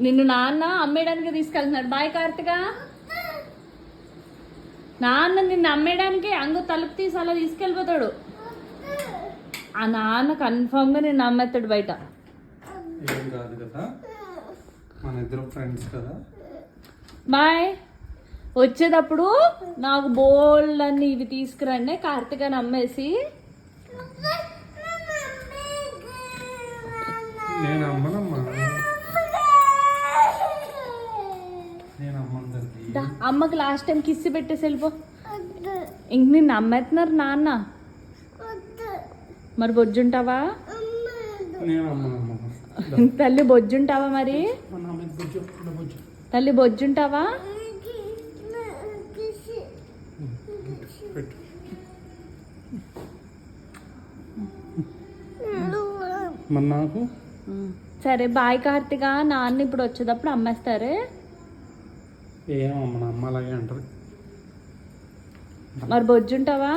నిన్ను నాన్న అమ్మేయడానికి తీసుకెళ్తున్నాడు. బాయ్ కార్తిక. నాన్న నిన్ను అమ్మేయడానికి అంగు తలుపు తీసి అలా తీసుకెళ్ళిపోతాడు. ఆ నాన్న కన్ఫర్మ్ గా నిన్ను అమ్మేస్తాడు బయట. ఏం కాదు కదా, మన ఇద్దరు ఫ్రెండ్స్ కదా. బాయ్. వచ్చేటప్పుడు నాకు బోల్డ్ అన్ని ఇవి తీసుకురండి. కార్తికాని అమ్మేసి. నేను అమ్మనమ్మా, నేను అమ్మను. అమ్మకి లాస్ట్ టైం కిస్సి పెట్టేసి వెళ్ళిపో. ఇంక నిన్ను అమ్మేస్తున్నారు నాన్న. మరి బొజ్జుంటావా? తల్లి బొజ్జుంటావా? మరి తల్లి బొజ్జుంటావా? నాకు సరే బాయ్ కార్తిక. నాన్న ఇప్పుడు వచ్చేటప్పుడు అమ్మేస్తారే. ఏమమ్మా, అమ్మ అలాగే అంటారు. మరి బొజ్జుంటావా?